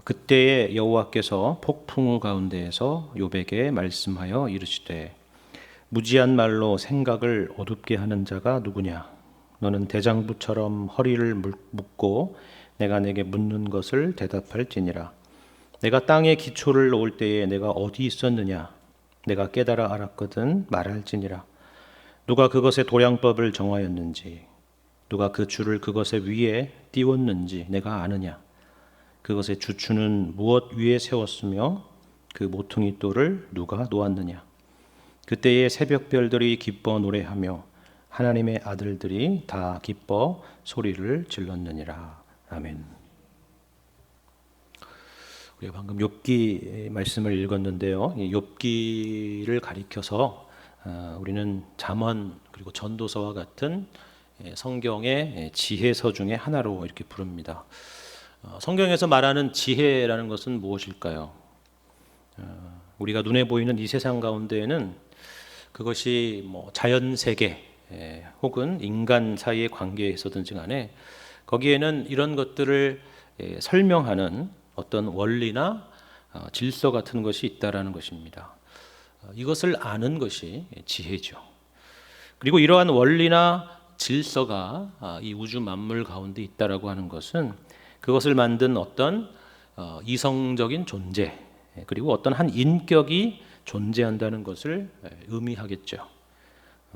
그때에 여호와께서 폭풍 가운데에서 욥에게 말씀하여 이르시되 무지한 말로 생각을 어둡게 하는 자가 누구냐? 너는 대장부처럼 허리를 묶고 내가 내게 묻는 것을 대답할지니라. 내가 땅에 기초를 놓을 때에 내가 어디 있었느냐? 내가 깨달아 알았거든 말할지니라. 누가 그것의 도량법을 정하였는지, 누가 그 줄을 그것의 위에 띄웠는지 내가 아느냐? 그것의 주추는 무엇 위에 세웠으며 그 모퉁이 돌을 누가 놓았느냐? 그때의 새벽별들이 기뻐 노래하며 하나님의 아들들이 다 기뻐 소리를 질렀느니라. 아멘. 우리가 방금 욥기 말씀을 읽었는데요. 욥기를 가리켜서 우리는 잠언 그리고 전도서와 같은 성경의 지혜서 중에 하나로 이렇게 부릅니다. 성경에서 말하는 지혜라는 것은 무엇일까요? 우리가 눈에 보이는 이 세상 가운데에는 그것이 자연 세계 혹은 인간 사이의 관계에 있어든지 간에 거기에는 이런 것들을 설명하는 어떤 원리나 질서 같은 것이 있다라는 것입니다. 이것을 아는 것이 지혜죠. 그리고 이러한 원리나 질서가 이 우주 만물 가운데 있다라고 하는 것은 그것을 만든 어떤 이성적인 존재 그리고 어떤 한 인격이 존재한다는 것을 의미하겠죠.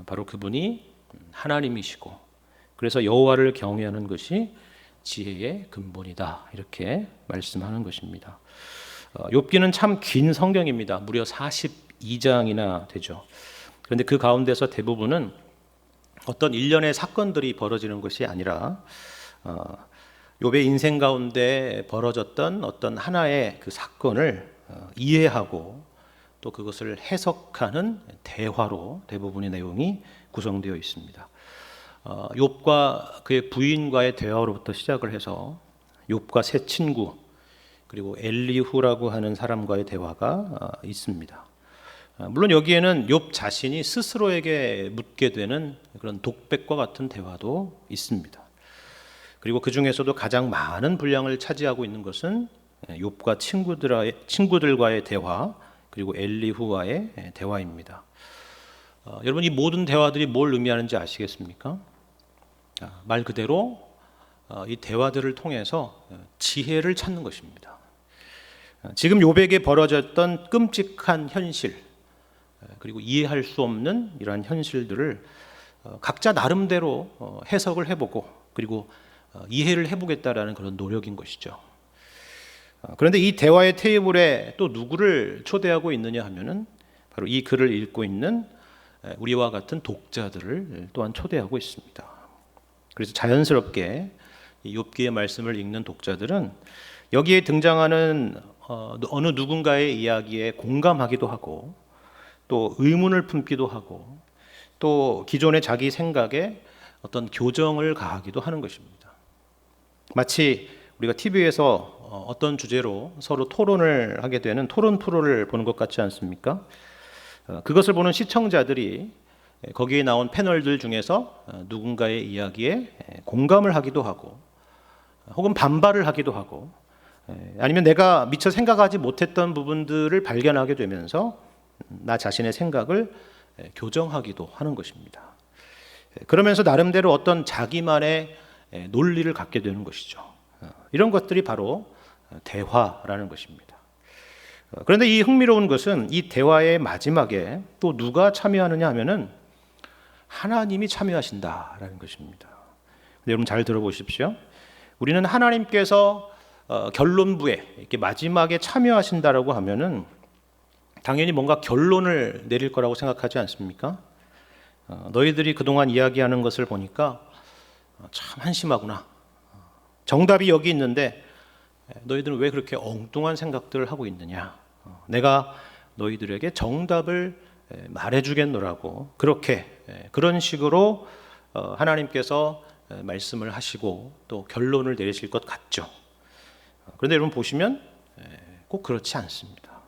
바로 그분이 하나님이시고 그래서 여호와를 경외하는 것이 지혜의 근본이다 이렇게 말씀하는 것입니다. 욥기는 참 긴 성경입니다. 무려 42장이나 되죠. 그런데 그 가운데서 대부분은 어떤 일련의 사건들이 벌어지는 것이 아니라 욥의 인생 가운데 벌어졌던 어떤 하나의 그 사건을 이해하고 또 그것을 해석하는 대화로 대부분의 내용이 구성되어 있습니다. 욥과 그의 부인과의 대화로부터 시작을 해서 욥과 세 친구 그리고 엘리후라고 하는 사람과의 대화가 있습니다. 물론 여기에는 욥 자신이 스스로에게 묻게 되는 그런 독백과 같은 대화도 있습니다. 그리고 그 중에서도 가장 많은 분량을 차지하고 있는 것은 욥과 친구들과의 대화 그리고 엘리후와의 대화입니다. 여러분 이 모든 대화들이 뭘 의미하는지 아시겠습니까? 말 그대로 이 대화들을 통해서 지혜를 찾는 것입니다. 지금 욥에게 벌어졌던 끔찍한 현실 그리고 이해할 수 없는 이러한 현실들을 각자 나름대로 해석을 해보고 그리고 이해를 해보겠다라는 그런 노력인 것이죠. 그런데 이 대화의 테이블에 또 누구를 초대하고 있느냐 하면은 바로 이 글을 읽고 있는 우리와 같은 독자들을 또한 초대하고 있습니다. 그래서 자연스럽게 이 욥기의 말씀을 읽는 독자들은 여기에 등장하는 어느 누군가의 이야기에 공감하기도 하고 또 의문을 품기도 하고 또 기존의 자기 생각에 어떤 교정을 가하기도 하는 것입니다. 마치 우리가 TV에서 어떤 주제로 서로 토론을 하게 되는 토론 프로를 보는 것 같지 않습니까? 그것을 보는 시청자들이 거기에 나온 패널들 중에서 누군가의 이야기에 공감을 하기도 하고 혹은 반발을 하기도 하고 아니면 내가 미처 생각하지 못했던 부분들을 발견하게 되면서 나 자신의 생각을 교정하기도 하는 것입니다. 그러면서 나름대로 어떤 자기만의 논리를 갖게 되는 것이죠. 이런 것들이 바로 대화라는 것입니다. 그런데 이 흥미로운 것은 이 대화의 마지막에 또 누가 참여하느냐 하면은 하나님이 참여하신다라는 것입니다. 여러분 잘 들어보십시오. 우리는 하나님께서 결론부에 이렇게 마지막에 참여하신다라고 하면은 당연히 뭔가 결론을 내릴 거라고 생각하지 않습니까? 너희들이 그동안 이야기하는 것을 보니까 참 한심하구나. 정답이 여기 있는데 너희들은 왜 그렇게 엉뚱한 생각들을 하고 있느냐? 내가 너희들에게 정답을 말해주겠노라고 그렇게 그런 식으로 하나님께서 말씀을 하시고 또 결론을 내리실 것 같죠. 그런데 여러분 보시면 꼭 그렇지 않습니다.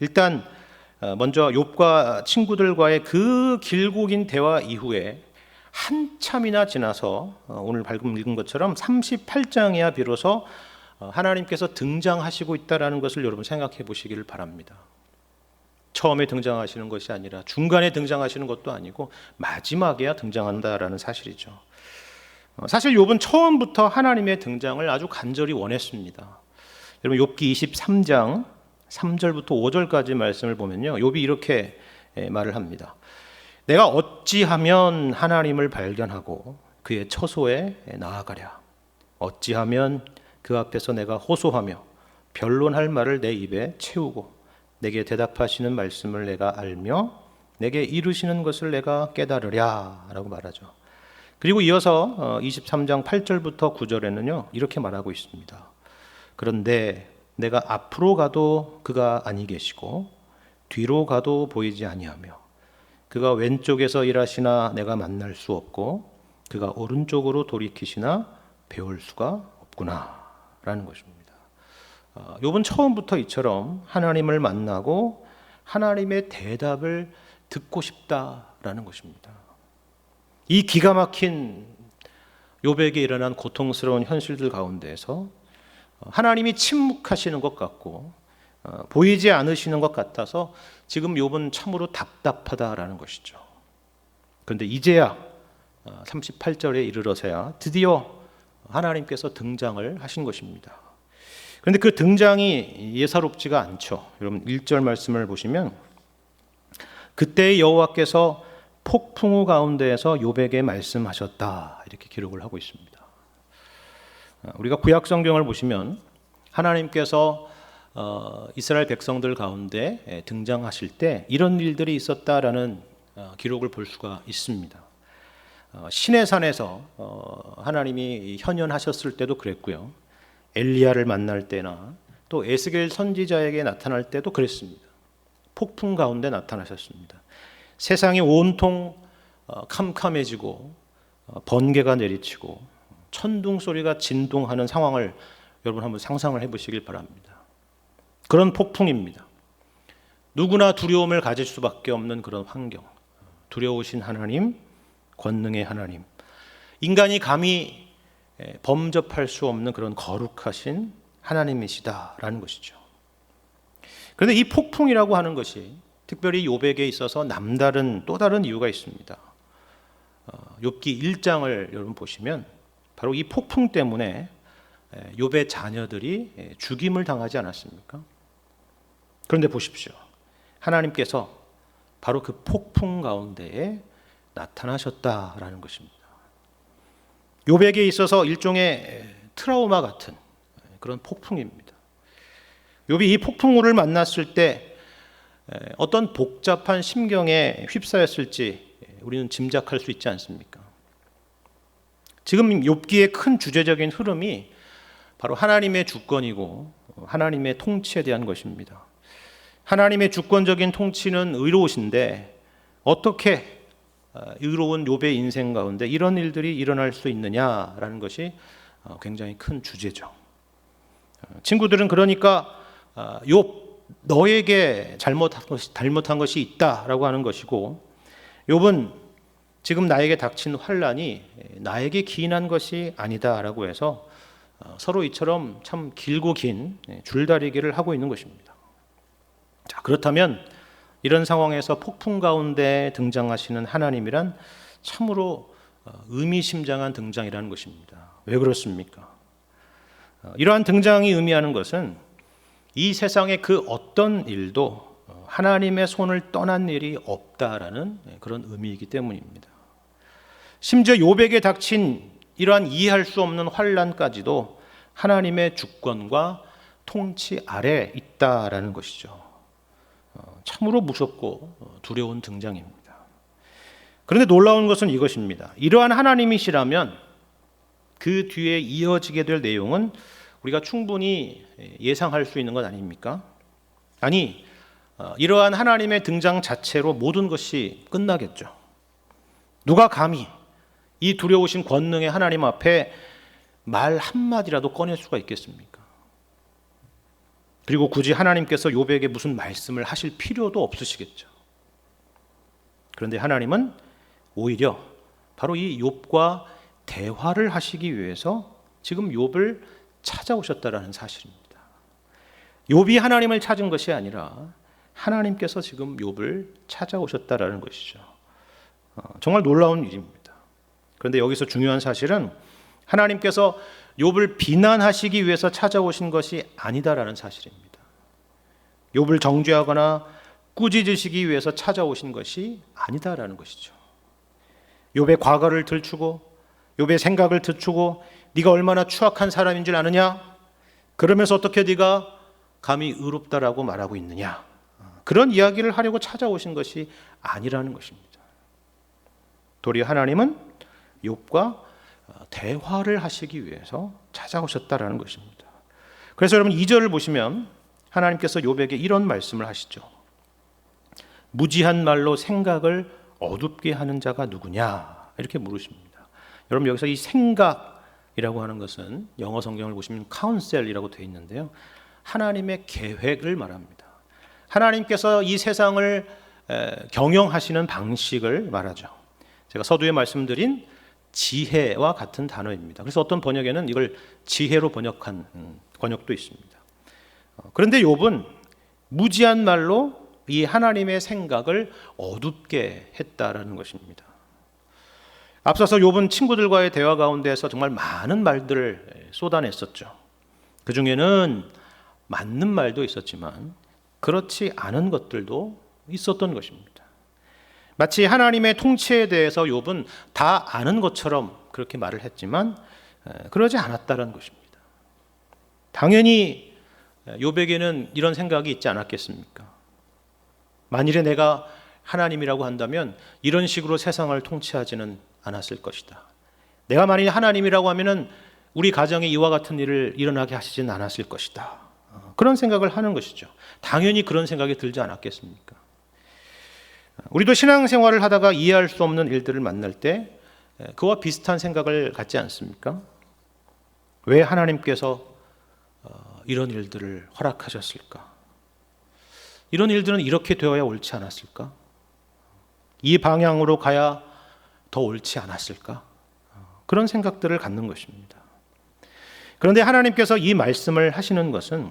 일단 먼저 욥과 친구들과의 그 길고 긴 대화 이후에 한참이나 지나서 오늘 방금 읽은 것처럼 38장이야 비로소 하나님께서 등장하시고 있다라는 것을 여러분 생각해 보시기를 바랍니다. 처음에 등장하시는 것이 아니라 중간에 등장하시는 것도 아니고 마지막에야 등장한다라는 사실이죠. 사실 욥은 처음부터 하나님의 등장을 아주 간절히 원했습니다. 여러분 욥기 23장 3절부터 5절까지 말씀을 보면요, 욥이 이렇게 말을 합니다. 내가 어찌하면 하나님을 발견하고 그의 처소에 나아가랴. 어찌하면 그 앞에서 내가 호소하며 변론할 말을 내 입에 채우고 내게 대답하시는 말씀을 내가 알며 내게 이루시는 것을 내가 깨달으랴 라고 말하죠. 그리고 이어서 23장 8절부터 9절에는요 이렇게 말하고 있습니다. 그런데 내가 앞으로 가도 그가 아니 계시고 뒤로 가도 보이지 아니하며 그가 왼쪽에서 일하시나 내가 만날 수 없고 그가 오른쪽으로 돌이키시나 배울 수가 없구나 라는 것입니다. 욥은 처음부터 이처럼 하나님을 만나고 하나님의 대답을 듣고 싶다라는 것입니다. 이 기가 막힌 욥에게 일어난 고통스러운 현실들 가운데에서 하나님이 침묵하시는 것 같고 보이지 않으시는 것 같아서 지금 욥은 참으로 답답하다라는 것이죠. 그런데 이제야 38절에 이르러서야 드디어 하나님께서 등장을 하신 것입니다. 그런데 그 등장이 예사롭지가 않죠. 여러분 1절 말씀을 보시면 그때 여호와께서 폭풍우 가운데에서 욥에게 말씀하셨다 이렇게 기록을 하고 있습니다. 우리가 구약 성경을 보시면 하나님께서 이스라엘 백성들 가운데 등장하실 때 이런 일들이 있었다라는 기록을 볼 수가 있습니다. 시내 산에서 하나님이 현현하셨을 때도 그랬고요. 엘리야를 만날 때나 또 에스겔 선지자에게 나타날 때도 그랬습니다. 폭풍 가운데 나타나셨습니다. 세상이 온통 캄캄해지고 번개가 내리치고 천둥 소리가 진동하는 상황을 여러분 한번 상상을 해보시길 바랍니다. 그런 폭풍입니다. 누구나 두려움을 가질 수밖에 없는 그런 환경. 두려우신 하나님, 권능의 하나님, 인간이 감히 범접할 수 없는 그런 거룩하신 하나님이시다라는 것이죠. 그런데 이 폭풍이라고 하는 것이 특별히 욥에게 있어서 남다른 또 다른 이유가 있습니다. 욥기 1장을 여러분 보시면 바로 이 폭풍 때문에 욥의 자녀들이 죽임을 당하지 않았습니까? 그런데 보십시오. 하나님께서 바로 그 폭풍 가운데에 나타나셨다라는 것입니다. 욥에게 있어서 일종의 트라우마 같은 그런 폭풍입니다. 욥이 이 폭풍우를 만났을 때 어떤 복잡한 심경에 휩싸였을지 우리는 짐작할 수 있지 않습니까? 지금 욥기의 큰 주제적인 흐름이 바로 하나님의 주권이고 하나님의 통치에 대한 것입니다. 하나님의 주권적인 통치는 의로우신데 어떻게 의로운 욥의 인생 가운데 이런 일들이 일어날 수 있느냐라는 것이 굉장히 큰 주제죠. 친구들은 그러니까 욥 너에게 잘못한 것이 있다라고 하는 것이고 욥은 지금 나에게 닥친 환난이 나에게 기인한 것이 아니다라고 해서 서로 이처럼 참 길고 긴 줄다리기를 하고 있는 것입니다. 자, 그렇다면 이런 상황에서 폭풍 가운데 등장하시는 하나님이란 참으로 의미심장한 등장이라는 것입니다. 왜 그렇습니까? 이러한 등장이 의미하는 것은 이 세상의 그 어떤 일도 하나님의 손을 떠난 일이 없다라는 그런 의미이기 때문입니다. 심지어 욥에게 닥친 이러한 이해할 수 없는 환난까지도 하나님의 주권과 통치 아래 있다라는 것이죠. 참으로 무섭고 두려운 등장입니다. 그런데 놀라운 것은 이것입니다. 이러한 하나님이시라면 그 뒤에 이어지게 될 내용은 우리가 충분히 예상할 수 있는 것 아닙니까? 아니, 이러한 하나님의 등장 자체로 모든 것이 끝나겠죠. 누가 감히 이 두려우신 권능의 하나님 앞에 말 한마디라도 꺼낼 수가 있겠습니까? 그리고 굳이 하나님께서 욥에게 무슨 말씀을 하실 필요도 없으시겠죠. 그런데 하나님은 오히려 바로 이 욥과 대화를 하시기 위해서 지금 욥을 찾아오셨다라는 사실입니다. 욥이 하나님을 찾은 것이 아니라 하나님께서 지금 욥을 찾아오셨다라는 것이죠. 정말 놀라운 일입니다. 그런데 여기서 중요한 사실은 하나님께서 욥을 비난하시기 위해서 찾아오신 것이 아니다라는 사실입니다. 욥을 정죄하거나 꾸짖으시기 위해서 찾아오신 것이 아니다라는 것이죠. 욥의 과거를 들추고 욥의 생각을 듣추고 네가 얼마나 추악한 사람인 줄 아느냐? 그러면서 어떻게 네가 감히 의롭다라고 말하고 있느냐? 그런 이야기를 하려고 찾아오신 것이 아니라는 것입니다. 도리어 하나님은 욥과 대화를 하시기 위해서 찾아오셨다라는 것입니다. 그래서 여러분 2절을 보시면 하나님께서 욥에게 이런 말씀을 하시죠. 무지한 말로 생각을 어둡게 하는 자가 누구냐? 이렇게 물으십니다. 여러분 여기서 이 생각이라고 하는 것은 영어 성경을 보시면 카운셀이라고 되어 있는데요. 하나님의 계획을 말합니다. 하나님께서 이 세상을 경영하시는 방식을 말하죠. 제가 서두에 말씀드린 지혜와 같은 단어입니다. 그래서 어떤 번역에는 이걸 지혜로 번역한 번역도 있습니다. 그런데 욥은 무지한 말로 이 하나님의 생각을 어둡게 했다라는 것입니다. 앞서서 욥은 친구들과의 대화 가운데서 정말 많은 말들을 쏟아냈었죠. 그 중에는 맞는 말도 있었지만 그렇지 않은 것들도 있었던 것입니다. 마치 하나님의 통치에 대해서 욥은 다 아는 것처럼 그렇게 말을 했지만 그러지 않았다는 것입니다. 당연히 욥에게는 이런 생각이 있지 않았겠습니까? 만일에 내가 하나님이라고 한다면 이런 식으로 세상을 통치하지는 않았을 것이다. 내가 만일 하나님이라고 하면은 우리 가정에 이와 같은 일을 일어나게 하시지는 않았을 것이다. 그런 생각을 하는 것이죠. 당연히 그런 생각이 들지 않았겠습니까? 우리도 신앙생활을 하다가 이해할 수 없는 일들을 만날 때 그와 비슷한 생각을 갖지 않습니까? 왜 하나님께서 이런 일들을 허락하셨을까? 이런 일들은 이렇게 되어야 옳지 않았을까? 이 방향으로 가야 더 옳지 않았을까? 그런 생각들을 갖는 것입니다. 그런데 하나님께서 이 말씀을 하시는 것은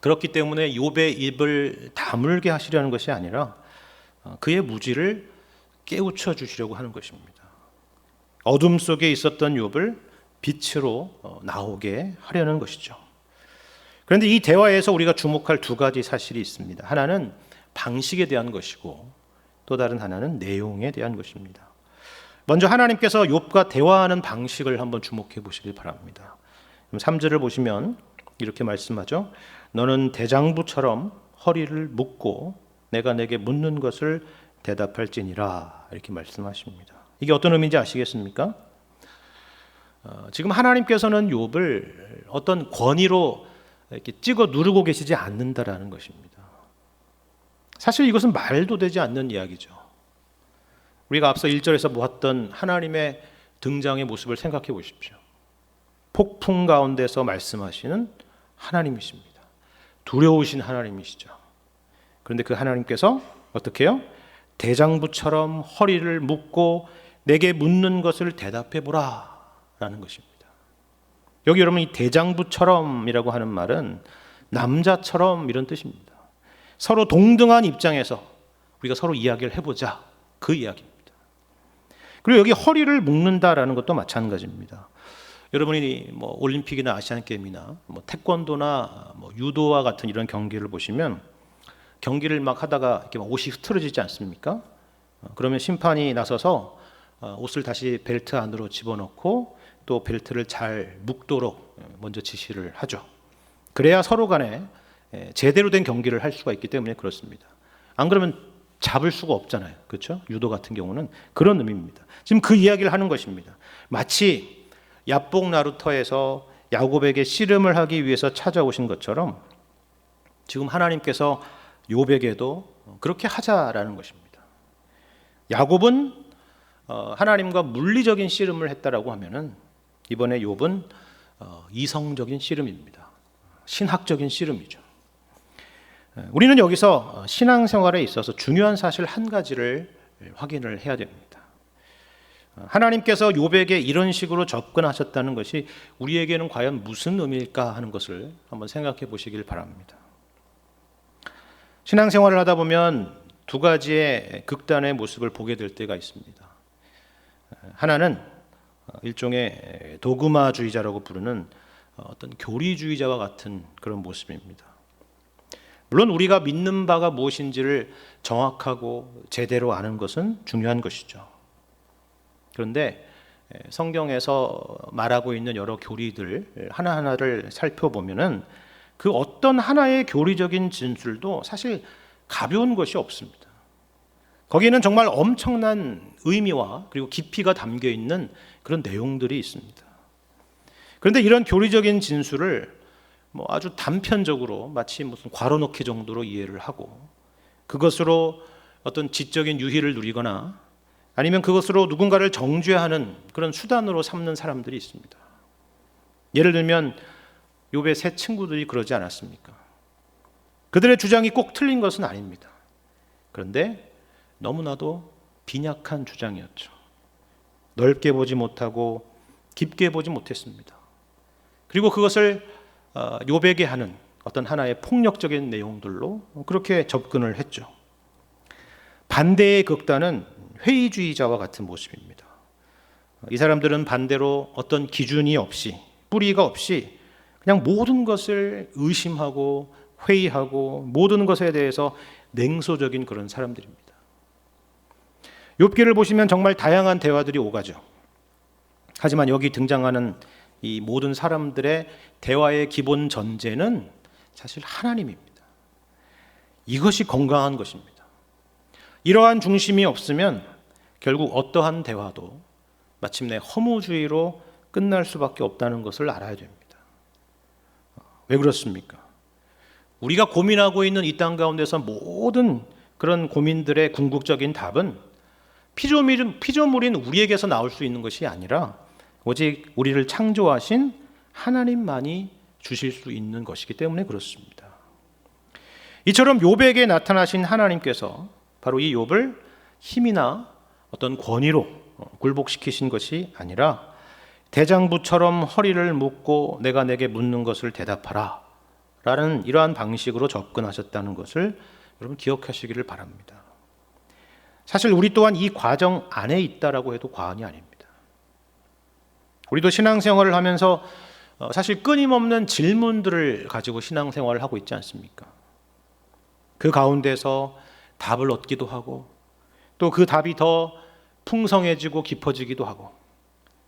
그렇기 때문에 욥의 입을 다물게 하시려는 것이 아니라 그의 무지를 깨우쳐 주시려고 하는 것입니다. 어둠 속에 있었던 욥을 빛으로 나오게 하려는 것이죠. 그런데 이 대화에서 우리가 주목할 두 가지 사실이 있습니다. 하나는 방식에 대한 것이고 또 다른 하나는 내용에 대한 것입니다. 먼저 하나님께서 욥과 대화하는 방식을 한번 주목해 보시길 바랍니다. 3절을 보시면 이렇게 말씀하죠. 너는 대장부처럼 허리를 묶고 내가 내게 묻는 것을 대답할지니라 이렇게 말씀하십니다. 이게 어떤 의미인지 아시겠습니까? 지금 하나님께서는 욥을 어떤 권위로 이렇게 찍어 누르고 계시지 않는다라는 것입니다. 사실 이것은 말도 되지 않는 이야기죠. 우리가 앞서 1절에서 보았던 하나님의 등장의 모습을 생각해 보십시오. 폭풍 가운데서 말씀하시는 하나님이십니다. 두려우신 하나님이시죠. 그런데 그 하나님께서 어떻게 해요? 대장부처럼 허리를 묶고 내게 묻는 것을 대답해 보라 라는 것입니다. 여기 여러분 이 대장부처럼이라고 하는 말은 남자처럼 이런 뜻입니다. 서로 동등한 입장에서 우리가 서로 이야기를 해보자 그 이야기입니다. 그리고 여기 허리를 묶는다라는 것도 마찬가지입니다. 여러분이 뭐 올림픽이나 아시안 게임이나 뭐 태권도나 뭐 유도와 같은 이런 경기를 보시면 경기를 막 하다가 이렇게 막 옷이 흐트러지지 않습니까? 그러면 심판이 나서서 옷을 다시 벨트 안으로 집어넣고 또 벨트를 잘 묶도록 먼저 지시를 하죠. 그래야 서로 간에 제대로 된 경기를 할 수가 있기 때문에 그렇습니다. 안 그러면 잡을 수가 없잖아요. 그렇죠? 유도 같은 경우는 그런 의미입니다. 지금 그 이야기를 하는 것입니다. 마치 야복 나루터에서 야곱에게 씨름을 하기 위해서 찾아오신 것처럼 지금 하나님께서 욥에게도 그렇게 하자라는 것입니다. 야곱은 하나님과 물리적인 씨름을 했다라고 하면은 이번에 욥은 이성적인 씨름입니다. 신학적인 씨름이죠. 우리는 여기서 신앙생활에 있어서 중요한 사실 한 가지를 확인을 해야 됩니다. 하나님께서 욥에게 이런 식으로 접근하셨다는 것이 우리에게는 과연 무슨 의미일까 하는 것을 한번 생각해 보시길 바랍니다. 신앙생활을 하다 보면 두 가지의 극단의 모습을 보게 될 때가 있습니다. 하나는 일종의 도그마주의자라고 부르는 어떤 교리주의자와 같은 그런 모습입니다. 물론 우리가 믿는 바가 무엇인지를 정확하고 제대로 아는 것은 중요한 것이죠. 그런데 성경에서 말하고 있는 여러 교리들 하나하나를 살펴보면은 그 어떤 하나의 교리적인 진술도 사실 가벼운 것이 없습니다. 거기에는 정말 엄청난 의미와 그리고 깊이가 담겨 있는 그런 내용들이 있습니다. 그런데 이런 교리적인 진술을 아주 단편적으로 마치 무슨 괄호넣기 정도로 이해를 하고 그것으로 어떤 지적인 유희를 누리거나 아니면 그것으로 누군가를 정죄하는 그런 수단으로 삼는 사람들이 있습니다. 예를 들면 욥의 세 친구들이 그러지 않았습니까? 그들의 주장이 꼭 틀린 것은 아닙니다. 그런데 너무나도 빈약한 주장이었죠. 넓게 보지 못하고 깊게 보지 못했습니다. 그리고 그것을 욥에게 하는 어떤 하나의 폭력적인 내용들로 그렇게 접근을 했죠. 반대의 극단은 회의주의자와 같은 모습입니다. 이 사람들은 반대로 어떤 기준이 없이 뿌리가 없이 그냥 모든 것을 의심하고 회의하고 모든 것에 대해서 냉소적인 그런 사람들입니다. 욥기를 보시면 정말 다양한 대화들이 오가죠. 하지만 여기 등장하는 이 모든 사람들의 대화의 기본 전제는 사실 하나님입니다. 이것이 건강한 것입니다. 이러한 중심이 없으면 결국 어떠한 대화도 마침내 허무주의로 끝날 수밖에 없다는 것을 알아야 됩니다. 왜 그렇습니까? 우리가 고민하고 있는 이 땅 가운데서 모든 그런 고민들의 궁극적인 답은 피조물인 우리에게서 나올 수 있는 것이 아니라 오직 우리를 창조하신 하나님만이 주실 수 있는 것이기 때문에 그렇습니다. 이처럼 욥에게 나타나신 하나님께서 바로 이 욥을 힘이나 어떤 권위로 굴복시키신 것이 아니라 대장부처럼 허리를 묶고 내가 내게 묻는 것을 대답하라 라는 이러한 방식으로 접근하셨다는 것을 여러분 기억하시기를 바랍니다. 사실 우리 또한 이 과정 안에 있다라고 해도 과언이 아닙니다. 우리도 신앙생활을 하면서 사실 끊임없는 질문들을 가지고 신앙생활을 하고 있지 않습니까? 그 가운데서 답을 얻기도 하고 또 그 답이 더 풍성해지고 깊어지기도 하고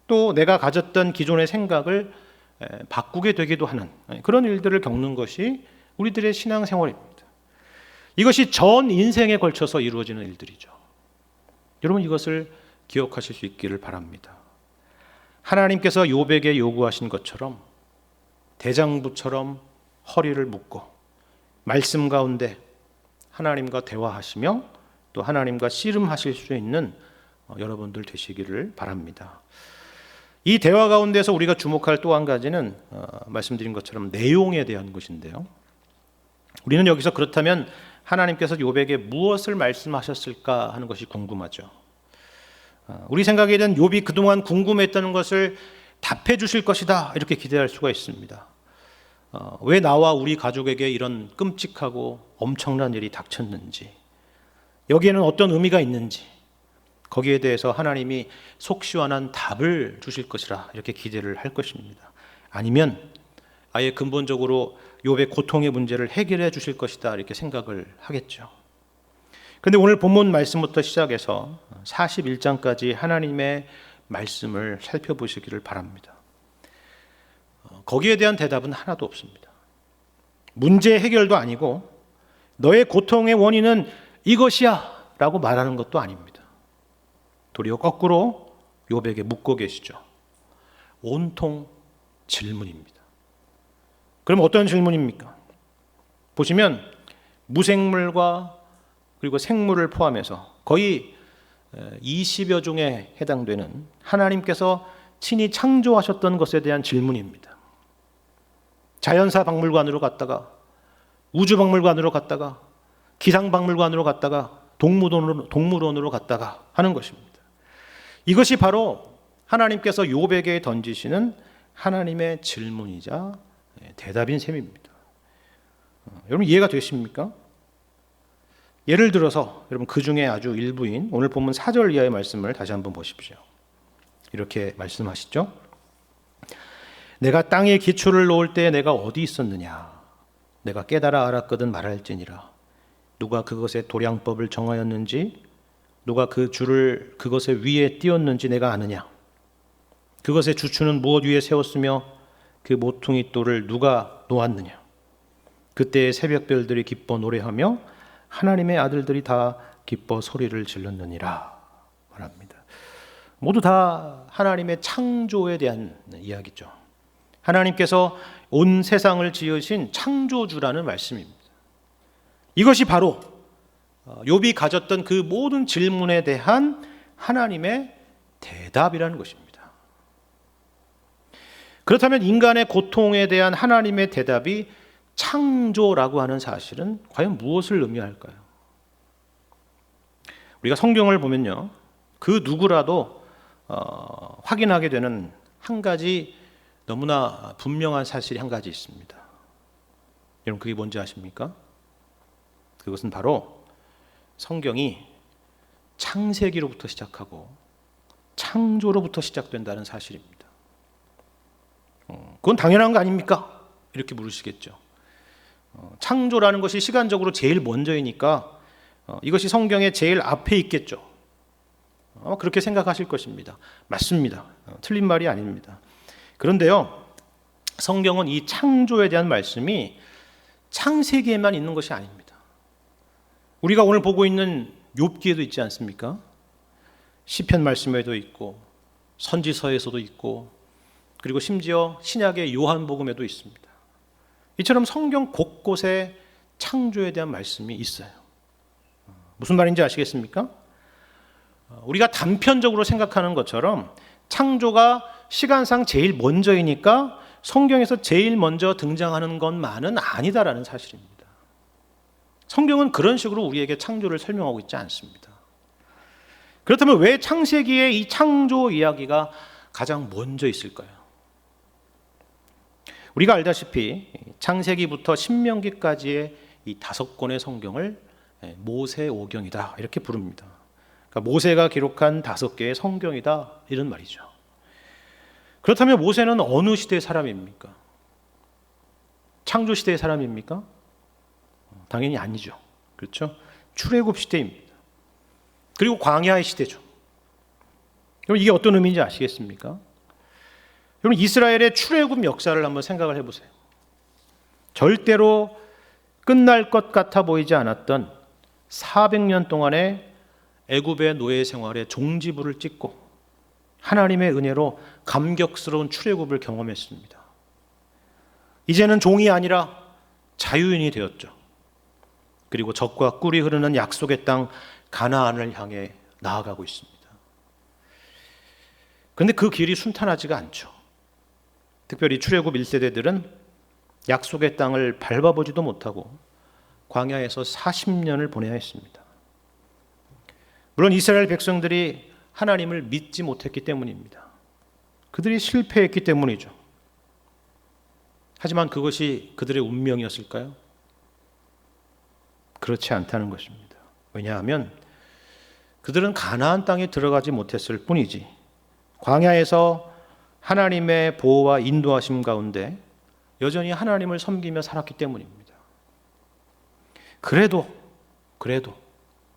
또 내가 가졌던 기존의 생각을 바꾸게 되기도 하는 그런 일들을 겪는 것이 우리들의 신앙생활입니다. 이것이 전 인생에 걸쳐서 이루어지는 일들이죠. 여러분 이것을 기억하실 수 있기를 바랍니다. 하나님께서 욥에게 요구하신 것처럼 대장부처럼 허리를 묶고 말씀 가운데 하나님과 대화하시며 또 하나님과 씨름하실 수 있는 여러분들 되시기를 바랍니다. 이 대화 가운데서 우리가 주목할 또 한 가지는 말씀드린 것처럼 내용에 대한 것인데요. 우리는 여기서 그렇다면 하나님께서 욥에게 무엇을 말씀하셨을까 하는 것이 궁금하죠. 우리 생각에는 욥이 그동안 궁금했다는 것을 답해 주실 것이다 이렇게 기대할 수가 있습니다. 왜 나와 우리 가족에게 이런 끔찍하고 엄청난 일이 닥쳤는지, 여기에는 어떤 의미가 있는지, 거기에 대해서 하나님이 속 시원한 답을 주실 것이라 이렇게 기대를 할 것입니다. 아니면 아예 근본적으로 욥의 고통의 문제를 해결해 주실 것이다 이렇게 생각을 하겠죠. 그런데 오늘 본문 말씀부터 시작해서 41장까지 하나님의 말씀을 살펴보시기를 바랍니다. 거기에 대한 대답은 하나도 없습니다. 문제 해결도 아니고 너의 고통의 원인은 이것이야 라고 말하는 것도 아닙니다. 도리어 거꾸로 욥에게 묻고 계시죠. 온통 질문입니다. 그럼 어떤 질문입니까? 보시면 무생물과 그리고 생물을 포함해서 거의 20여 종에 해당되는 하나님께서 친히 창조하셨던 것에 대한 질문입니다. 자연사 박물관으로 갔다가 우주박물관으로 갔다가 기상박물관으로 갔다가 동물원으로 갔다가 하는 것입니다. 이것이 바로 하나님께서 욥에게 던지시는 하나님의 질문이자 대답인 셈입니다. 여러분 이해가 되십니까? 예를 들어서 여러분 그 중에 아주 일부인 오늘 본문 4절 이하의 말씀을 다시 한번 보십시오. 이렇게 말씀하시죠. 내가 땅에 기초를 놓을 때 내가 어디 있었느냐? 내가 깨달아 알았거든 말할지니라. 누가 그것의 도량법을 정하였는지, 누가 그 줄을 그것의 위에 띄웠는지 내가 아느냐? 그것의 주추는 무엇 위에 세웠으며 그 모퉁이 돌을 누가 놓았느냐? 그때의 새벽별들이 기뻐 노래하며 하나님의 아들들이 다 기뻐 소리를 질렀느니라 말합니다. 모두 다 하나님의 창조에 대한 이야기죠. 하나님께서 온 세상을 지으신 창조주라는 말씀입니다. 이것이 바로 욥이 가졌던 그 모든 질문에 대한 하나님의 대답이라는 것입니다. 그렇다면 인간의 고통에 대한 하나님의 대답이 창조라고 하는 사실은 과연 무엇을 의미할까요? 우리가 성경을 보면요, 그 누구라도 확인하게 되는 한 가지 너무나 분명한 사실이 한 가지 있습니다. 여러분 그게 뭔지 아십니까? 그것은 바로 성경이 창세기로부터 시작하고 창조로부터 시작된다는 사실입니다. 그건 당연한 거 아닙니까? 이렇게 물으시겠죠. 창조라는 것이 시간적으로 제일 먼저이니까 이것이 성경의 제일 앞에 있겠죠. 그렇게 생각하실 것입니다. 맞습니다. 틀린 말이 아닙니다. 그런데요, 성경은 이 창조에 대한 말씀이 창세기에만 있는 것이 아닙니다. 우리가 오늘 보고 있는 욥기에도 있지 않습니까? 시편 말씀에도 있고 선지서에서도 있고 그리고 심지어 신약의 요한복음에도 있습니다. 이처럼 성경 곳곳에 창조에 대한 말씀이 있어요. 무슨 말인지 아시겠습니까? 우리가 단편적으로 생각하는 것처럼 창조가 시간상 제일 먼저이니까 성경에서 제일 먼저 등장하는 것만은 아니다라는 사실입니다. 성경은 그런 식으로 우리에게 창조를 설명하고 있지 않습니다. 그렇다면 왜 창세기에 이 창조 이야기가 가장 먼저 있을까요? 우리가 알다시피 창세기부터 신명기까지의 이 5권의 성경을 모세오경이다 이렇게 부릅니다. 그러니까 모세가 기록한 5개의 성경이다 이런 말이죠. 그렇다면 모세는 어느 시대의 사람입니까? 창조 시대의 사람입니까? 당연히 아니죠. 그렇죠? 출애굽 시대입니다. 그리고 광야의 시대죠. 그럼 이게 어떤 의미인지 아시겠습니까? 여러분 이스라엘의 출애굽 역사를 한번 생각을 해보세요. 절대로 끝날 것 같아 보이지 않았던 400년 동안의 애굽의 노예 생활에 종지부를 찍고 하나님의 은혜로 감격스러운 출애굽을 경험했습니다. 이제는 종이 아니라 자유인이 되었죠. 그리고 젖과 꿀이 흐르는 약속의 땅 가나안을 향해 나아가고 있습니다. 그런데 그 길이 순탄하지가 않죠. 특별히 출애굽 1세대들은 약속의 땅을 밟아보지도 못하고 광야에서 40년을 보내야 했습니다. 물론 이스라엘 백성들이 하나님을 믿지 못했기 때문입니다. 그들이 실패했기 때문이죠. 하지만 그것이 그들의 운명이었을까요? 그렇지 않다는 것입니다. 왜냐하면 그들은 가나안 땅에 들어가지 못했을 뿐이지 광야에서 하나님의 보호와 인도하심 가운데 여전히 하나님을 섬기며 살았기 때문입니다. 그래도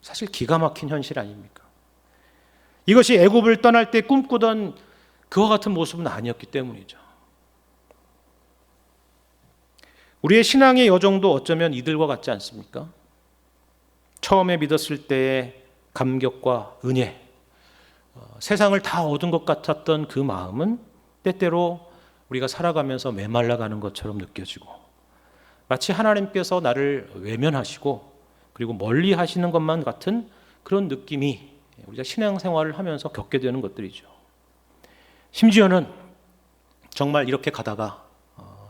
사실 기가 막힌 현실 아닙니까? 이것이 애굽을 떠날 때 꿈꾸던 그와 같은 모습은 아니었기 때문이죠. 우리의 신앙의 여정도 어쩌면 이들과 같지 않습니까? 처음에 믿었을 때의 감격과 은혜, 세상을 다 얻은 것 같았던 그 마음은 때때로 우리가 살아가면서 메말라가는 것처럼 느껴지고 마치 하나님께서 나를 외면하시고 그리고 멀리 하시는 것만 같은 그런 느낌이 우리가 신앙생활을 하면서 겪게 되는 것들이죠. 심지어는 정말 이렇게 가다가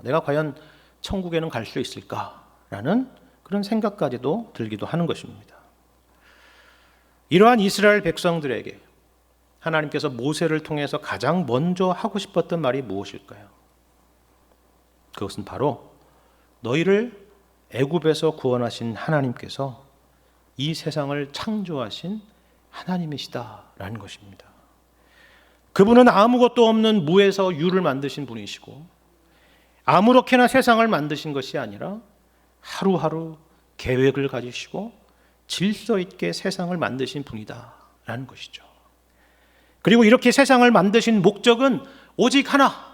내가 과연 천국에는 갈 수 있을까라는 그런 생각까지도 들기도 하는 것입니다. 이러한 이스라엘 백성들에게 하나님께서 모세를 통해서 가장 먼저 하고 싶었던 말이 무엇일까요? 그것은 바로 너희를 애굽에서 구원하신 하나님께서 이 세상을 창조하신 하나님이시다라는 것입니다. 그분은 아무것도 없는 무에서 유를 만드신 분이시고 아무렇게나 세상을 만드신 것이 아니라 하루하루 계획을 가지시고 질서 있게 세상을 만드신 분이다라는 것이죠. 그리고 이렇게 세상을 만드신 목적은 오직 하나,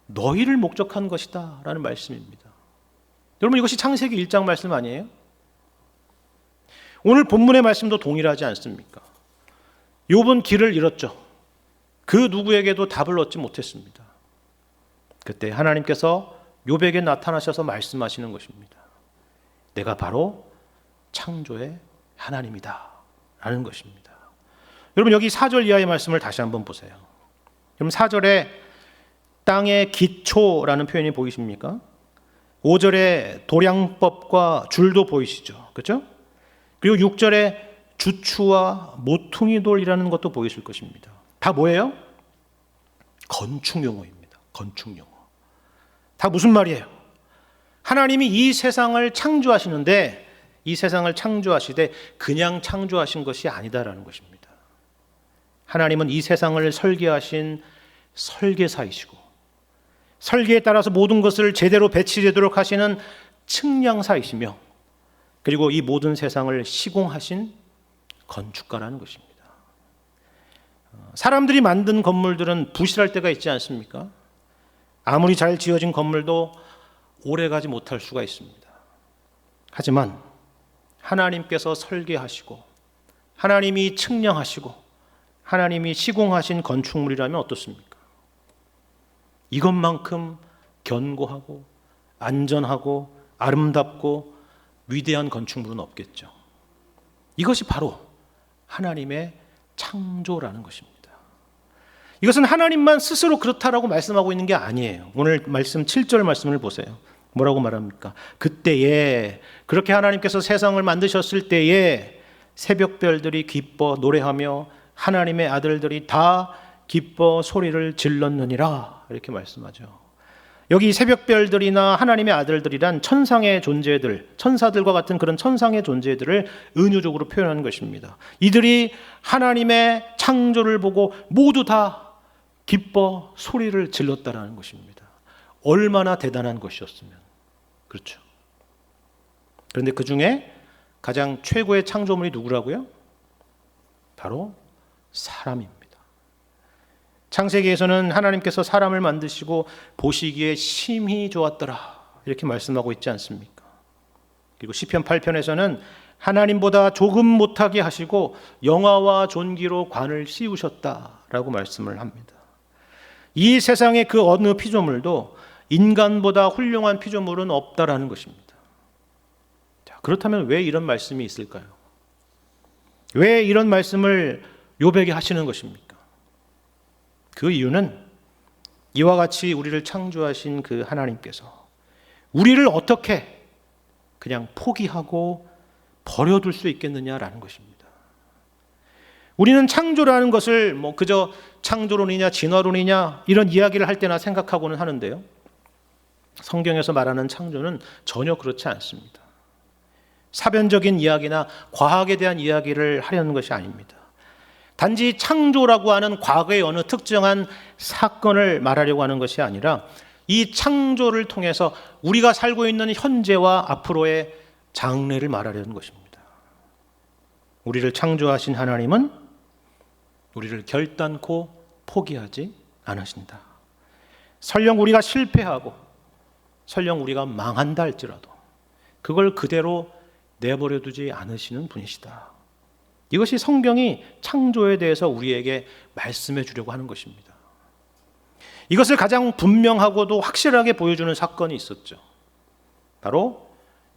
너희를 목적한 것이다 라는 말씀입니다. 여러분, 이것이 창세기 1장 말씀 아니에요? 오늘 본문의 말씀도 동일하지 않습니까? 욥은 길을 잃었죠. 그 누구에게도 답을 얻지 못했습니다. 그때 하나님께서 욥에게 나타나셔서 말씀하시는 것입니다. 내가 바로 창조의 하나님이다 라는 것입니다. 여러분, 여기 4절 이하의 말씀을 다시 한번 보세요. 그럼 4절에 땅의 기초라는 표현이 보이십니까? 5절에 도량법과 줄도 보이시죠? 그렇죠? 그리고 6절에 주추와 모퉁이 돌이라는 것도 보이실 것입니다. 다 뭐예요? 건축용어입니다. 건축용어. 다 무슨 말이에요? 하나님이 이 세상을 창조하시는데 이 세상을 창조하시되 그냥 창조하신 것이 아니다라는 것입니다. 하나님은 이 세상을 설계하신 설계사이시고 설계에 따라서 모든 것을 제대로 배치되도록 하시는 측량사이시며 그리고 이 모든 세상을 시공하신 건축가라는 것입니다. 사람들이 만든 건물들은 부실할 때가 있지 않습니까? 아무리 잘 지어진 건물도 오래가지 못할 수가 있습니다. 하지만 하나님께서 설계하시고 하나님이 측량하시고 하나님이 시공하신 건축물이라면 어떻습니까? 이것만큼 견고하고 안전하고 아름답고 위대한 건축물은 없겠죠. 이것이 바로 하나님의 창조라는 것입니다. 이것은 하나님만 스스로 그렇다라고 말씀하고 있는 게 아니에요. 오늘 말씀 7절 말씀을 보세요. 뭐라고 말합니까? 그때에, 그렇게 하나님께서 세상을 만드셨을 때에 새벽별들이 기뻐 노래하며 하나님의 아들들이 다 기뻐 소리를 질렀느니라 이렇게 말씀하죠. 여기 새벽별들이나 하나님의 아들들이란 천상의 존재들, 천사들과 같은 그런 천상의 존재들을 은유적으로 표현하는 것입니다. 이들이 하나님의 창조를 보고 모두 다 기뻐 소리를 질렀다라는 것입니다. 얼마나 대단한 것이었으면. 그렇죠. 그런데 그 중에 가장 최고의 창조물이 누구라고요? 바로 사람입니다. 창세기에서는 하나님께서 사람을 만드시고 보시기에 심히 좋았더라 이렇게 말씀하고 있지 않습니까? 그리고 시편 8편에서는 하나님보다 조금 못하게 하시고 영화와 존귀로 관을 씌우셨다라고 말씀을 합니다. 이 세상의 그 어느 피조물도 인간보다 훌륭한 피조물은 없다라는 것입니다. 자, 그렇다면 왜 이런 말씀이 있을까요? 왜 이런 말씀을 욥에게 하시는 것입니까? 그 이유는 이와 같이 우리를 창조하신 그 하나님께서 우리를 어떻게 그냥 포기하고 버려둘 수 있겠느냐라는 것입니다. 우리는 창조라는 것을 그저 창조론이냐 진화론이냐 이런 이야기를 할 때나 생각하고는 하는데요. 성경에서 말하는 창조는 전혀 그렇지 않습니다. 사변적인 이야기나 과학에 대한 이야기를 하려는 것이 아닙니다. 단지 창조라고 하는 과거의 어느 특정한 사건을 말하려고 하는 것이 아니라 이 창조를 통해서 우리가 살고 있는 현재와 앞으로의 장래를 말하려는 것입니다. 우리를 창조하신 하나님은 우리를 결단코 포기하지 않으신다. 설령 우리가 실패하고 설령 우리가 망한다 할지라도 그걸 그대로 내버려 두지 않으시는 분이시다. 이것이 성경이 창조에 대해서 우리에게 말씀해 주려고 하는 것입니다. 이것을 가장 분명하고도 확실하게 보여주는 사건이 있었죠. 바로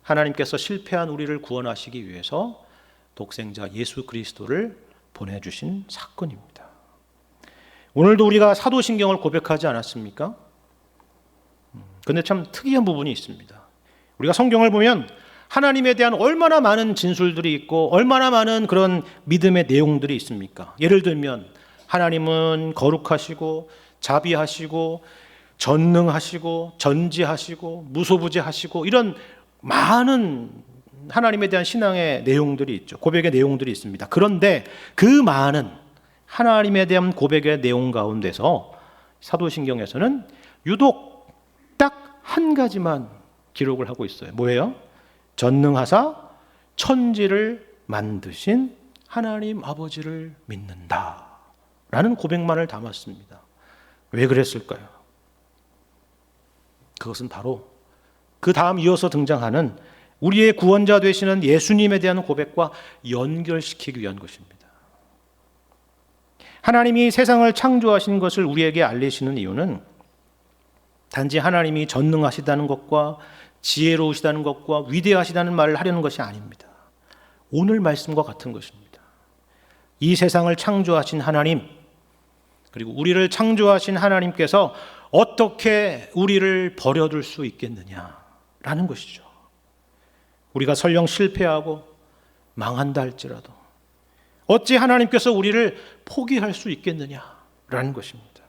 하나님께서 실패한 우리를 구원하시기 위해서 독생자 예수 그리스도를 보내주신 사건입니다. 오늘도 우리가 사도신경을 고백하지 않았습니까? 그런데 참 특이한 부분이 있습니다. 우리가 성경을 보면 하나님에 대한 얼마나 많은 진술들이 있고 얼마나 많은 그런 믿음의 내용들이 있습니까? 예를 들면 하나님은 거룩하시고 자비하시고 전능하시고 전지하시고 무소부재하시고 이런 많은 하나님에 대한 신앙의 내용들이 있죠. 고백의 내용들이 있습니다. 그런데 그 많은 하나님에 대한 고백의 내용 가운데서 사도신경에서는 유독 딱 한 가지만 기록을 하고 있어요. 뭐예요? 전능하사 천지를 만드신 하나님 아버지를 믿는다 라는 고백만을 담았습니다. 왜 그랬을까요? 그것은 바로 그 다음 이어서 등장하는 우리의 구원자 되시는 예수님에 대한 고백과 연결시키기 위한 것입니다. 하나님이 세상을 창조하신 것을 우리에게 알리시는 이유는 단지 하나님이 전능하시다는 것과 지혜로우시다는 것과 위대하시다는 말을 하려는 것이 아닙니다. 오늘 말씀과 같은 것입니다. 이 세상을 창조하신 하나님, 그리고 우리를 창조하신 하나님께서 어떻게 우리를 버려둘 수 있겠느냐라는 것이죠. 우리가 설령 실패하고 망한다 할지라도 어찌 하나님께서 우리를 포기할 수 있겠느냐라는 것입니다.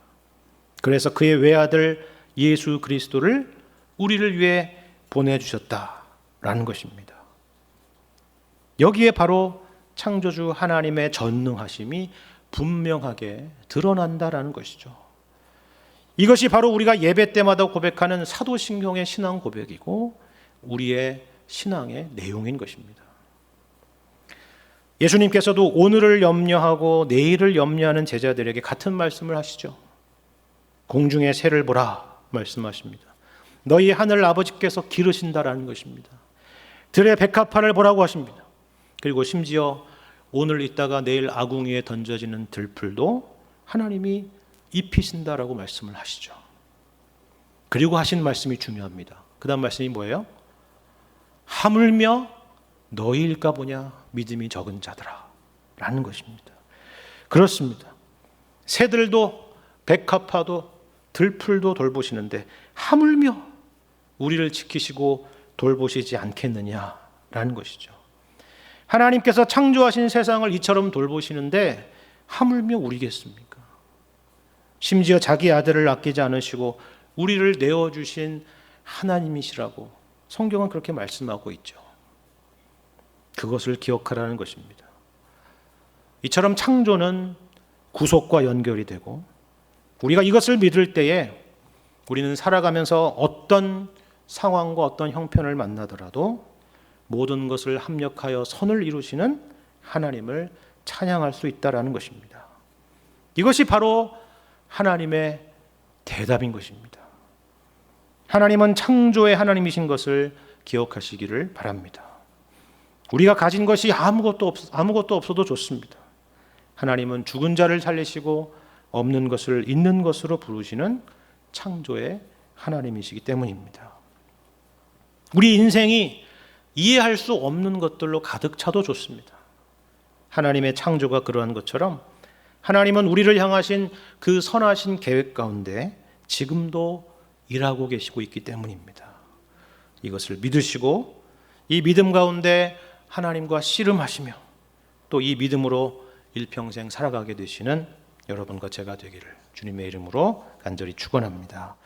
그래서 그의 외아들 예수 그리스도를 우리를 위해 보내주셨다라는 것입니다. 여기에 바로 창조주 하나님의 전능하심이 분명하게 드러난다라는 것이죠. 이것이 바로 우리가 예배 때마다 고백하는 사도신경의 신앙 고백이고 우리의 신앙의 내용인 것입니다. 예수님께서도 오늘을 염려하고 내일을 염려하는 제자들에게 같은 말씀을 하시죠. 공중의 새를 보라 말씀하십니다. 너희 하늘 아버지께서 기르신다라는 것입니다. 들의 백합화를 보라고 하십니다. 그리고 심지어 오늘 있다가 내일 아궁이에 던져지는 들풀도 하나님이 입히신다라고 말씀을 하시죠. 그리고 하신 말씀이 중요합니다. 그 다음 말씀이 뭐예요? 하물며 너희일까 보냐 믿음이 적은 자들아 라는 것입니다. 그렇습니다. 새들도 백합화도 들풀도 돌보시는데 하물며 우리를 지키시고 돌보시지 않겠느냐라는 것이죠. 하나님께서 창조하신 세상을 이처럼 돌보시는데 하물며 우리겠습니까? 심지어 자기 아들을 아끼지 않으시고 우리를 내어주신 하나님이시라고 성경은 그렇게 말씀하고 있죠. 그것을 기억하라는 것입니다. 이처럼 창조는 구속과 연결이 되고 우리가 이것을 믿을 때에 우리는 살아가면서 어떤 상황과 어떤 형편을 만나더라도 모든 것을 합력하여 선을 이루시는 하나님을 찬양할 수 있다라는 것입니다. 이것이 바로 하나님의 대답인 것입니다. 하나님은 창조의 하나님이신 것을 기억하시기를 바랍니다. 우리가 가진 것이 아무것도 없어도 좋습니다. 하나님은 죽은 자를 살리시고 없는 것을 있는 것으로 부르시는 창조의 하나님이시기 때문입니다. 우리 인생이 이해할 수 없는 것들로 가득 차도 좋습니다. 하나님의 창조가 그러한 것처럼 하나님은 우리를 향하신 그 선하신 계획 가운데 지금도 일하고 계시고 있기 때문입니다. 이것을 믿으시고 이 믿음 가운데 하나님과 씨름하시며 또 이 믿음으로 일평생 살아가게 되시는 여러분과 제가 되기를 주님의 이름으로 간절히 축원합니다.